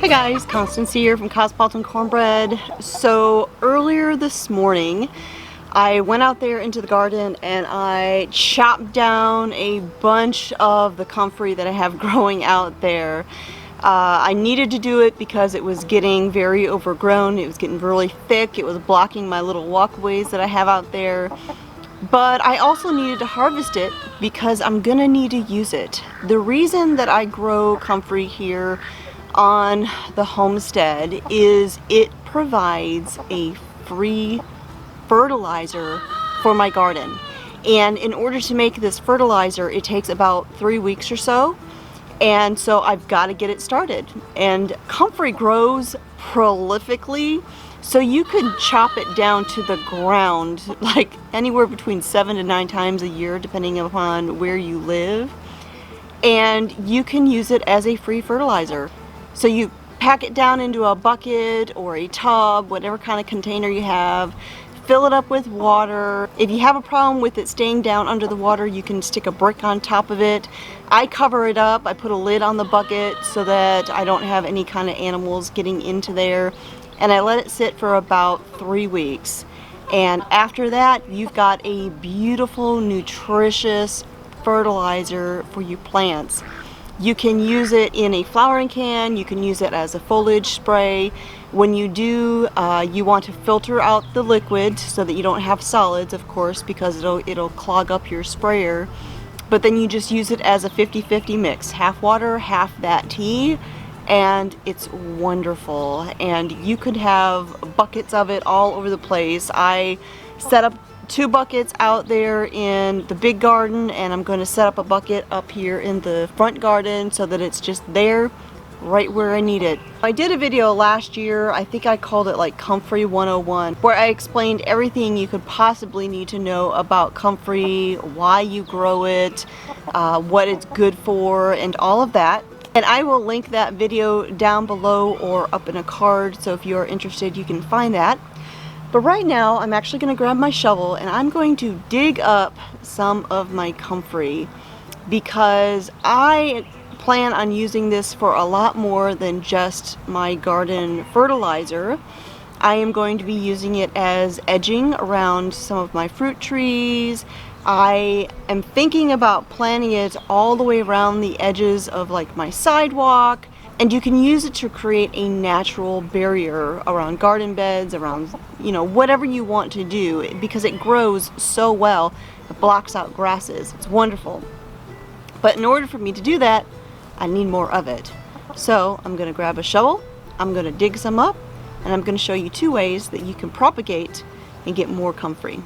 Hey guys, Constance here from Cosmopolitan Cornbread. So earlier this morning I went out there into the garden and I chopped down a bunch of the comfrey that I have growing out there. I needed to do it because it was getting very overgrown. It was getting really thick. It was blocking my little walkways that I have out there. But I also needed to harvest it because I'm gonna need to use it. The reason that I grow comfrey here on the homestead is it provides a free fertilizer for my garden. And in order to make this fertilizer, it takes about 3 weeks or so. And so I've got to get it started. And comfrey grows prolifically, so you could chop it down to the ground like anywhere between 7 to 9 times a year, depending upon where you live. And you can use it as a free fertilizer. So you pack it down into a bucket or a tub, whatever kind of container you have, fill it up with water. If you have a problem with it staying down under the water, you can stick a brick on top of it. I cover it up, I put a lid on the bucket so that I don't have any kind of animals getting into there. And I let it sit for about 3 weeks. And after that, you've got a beautiful, nutritious fertilizer for your plants. You can use it in a flowering can, you can use it as a foliage spray. When you do, you want to filter out the liquid so that you don't have solids, of course, because it'll clog up your sprayer. But then you just use it as a 50-50 mix, half water, half that tea, and it's wonderful. And you could have buckets of it all over the place. I set up 2 buckets out there in the big garden, and I'm going to set up a bucket up here in the front garden so that it's just there right where I need it. I did a video last year, I think I called it like Comfrey 101, where I explained everything you could possibly need to know about comfrey, why you grow it, what it's good for, and all of that. And I will link that video down below or up in a card, so if you're interested you can find that. But right now I'm actually going to grab my shovel and I'm going to dig up some of my comfrey because I plan on using this for a lot more than just my garden fertilizer. I am going to be using it as edging around some of my fruit trees. I am thinking about planting it all the way around the edges of like my sidewalk. And you can use it to create a natural barrier around garden beds, around, you know, whatever you want to do, because it grows so well. It blocks out grasses. It's wonderful. But in order for me to do that, I need more of it. So I'm going to grab a shovel, I'm going to dig some up, and I'm going to show you 2 ways that you can propagate and get more comfrey.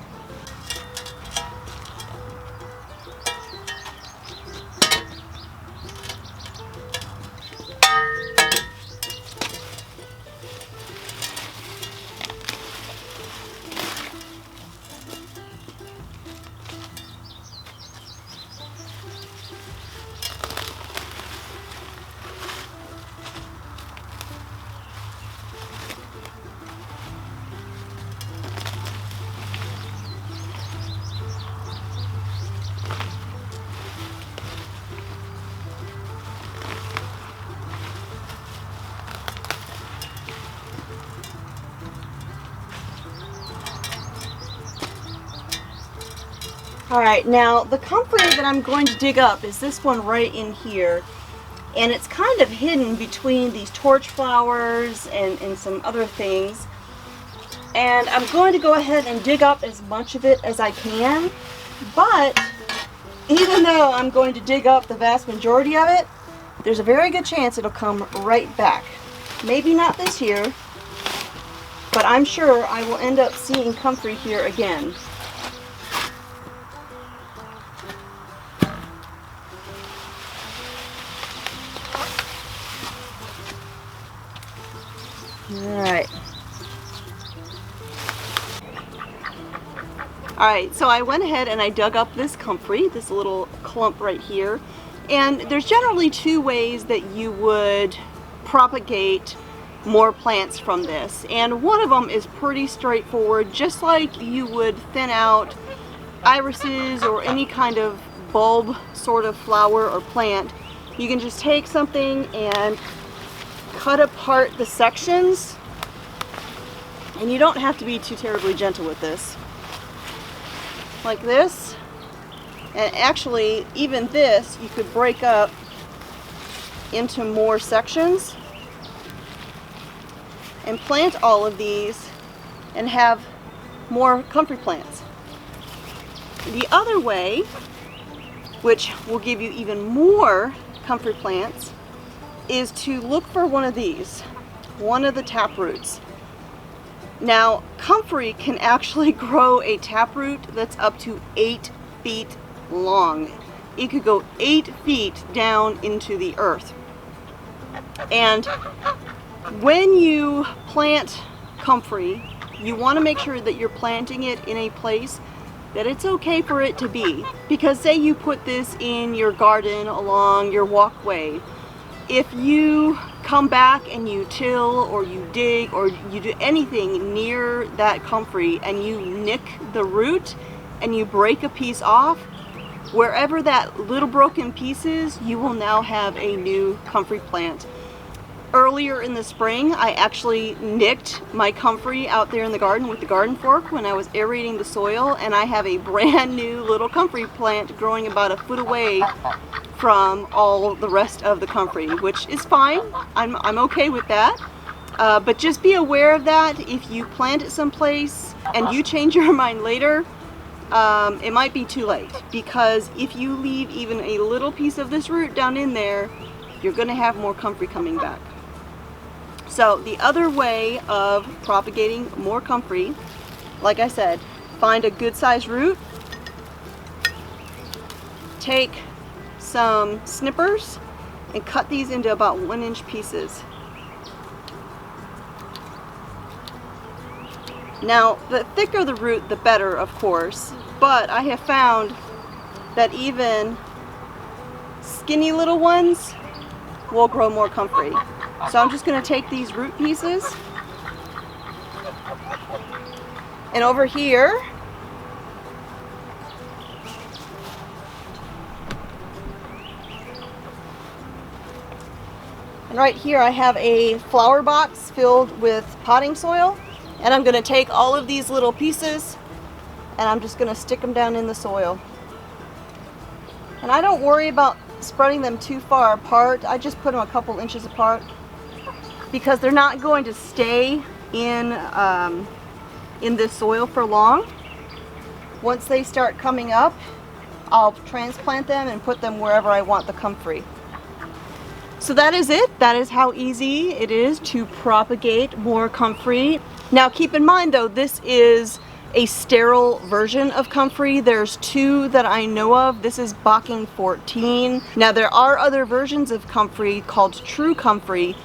Alright, now the comfrey that I'm going to dig up is this one right in here. And it's kind of hidden between these torch flowers and some other things. And I'm going to go ahead and dig up as much of it as I can. But even though I'm going to dig up the vast majority of it, there's a very good chance it'll come right back. Maybe not this year, but I'm sure I will end up seeing comfrey here again. Alright, so I went ahead and I dug up this comfrey, this little clump right here. And there's generally 2 ways that you would propagate more plants from this. And one of them is pretty straightforward, just like you would thin out irises or any kind of bulb sort of flower or plant. You can just take something and cut apart the sections, and you don't have to be too terribly gentle with this, like this. And actually, even this you could break up into more sections and plant all of these and have more comfrey plants. The other way, which will give you even more comfrey plants, is to look for one of these, one of the tap roots. Now, comfrey can actually grow a taproot that's up to 8 feet long. It could go 8 feet down into the earth. And when you plant comfrey, you want to make sure that you're planting it in a place that it's okay for it to be. Because say you put this in your garden along your walkway, if you come back and you till or you dig or you do anything near that comfrey and you nick the root and you break a piece off, wherever that little broken piece is, you will now have a new comfrey plant. Earlier in the spring, I actually nicked my comfrey out there in the garden with the garden fork when I was aerating the soil, and I have a brand new little comfrey plant growing about a foot away from all the rest of the comfrey, which is fine. I'm okay with that. But just be aware of that. If you plant it someplace and you change your mind later, it might be too late, because if you leave even a little piece of this root down in there, you're going to have more comfrey coming back. So the other way of propagating more comfrey, like I said, find a good sized root, take some snippers and cut these into about 1-inch pieces. Now, the thicker the root, the better, of course, but I have found that even skinny little ones will grow more comfrey. So I'm just going to take these root pieces, and over here and right here I have a flower box filled with potting soil, and I'm going to take all of these little pieces and I'm just going to stick them down in the soil. And I don't worry about spreading them too far apart. I just put them a couple inches apart because they're not going to stay in this soil for long. Once they start coming up, I'll transplant them and put them wherever I want the comfrey. So that is it. That is how easy it is to propagate more comfrey. Now keep in mind though, this is a sterile version of comfrey. There's 2 that I know of. This is Bocking 14. Now there are other versions of comfrey called true comfrey,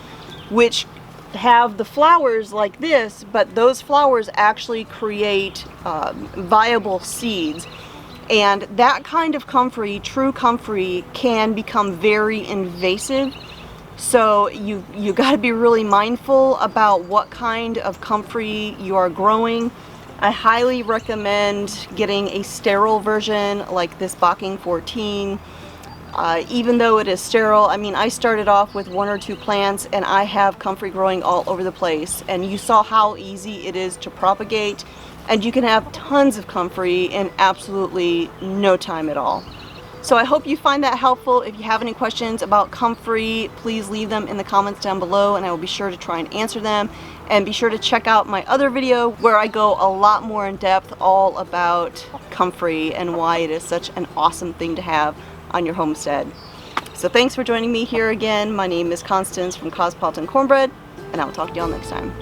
which have the flowers like this, but those flowers actually create viable seeds. And that kind of comfrey, true comfrey, can become very invasive. So you got to be really mindful about what kind of comfrey you are growing. I highly recommend getting a sterile version like this Bocking 14. Even though it is sterile, I mean, I started off with 1 or 2 plants and I have comfrey growing all over the place, and you saw how easy it is to propagate, and you can have tons of comfrey in absolutely no time at all. So I hope you find that helpful. If you have any questions about comfrey, please leave them in the comments down below and I will be sure to try and answer them. And be sure to check out my other video where I go a lot more in depth all about comfrey and why it is such an awesome thing to have on your homestead. So thanks for joining me here again. My name is Constance from Cosmopolitan Cornbread, and I will talk to y'all next time.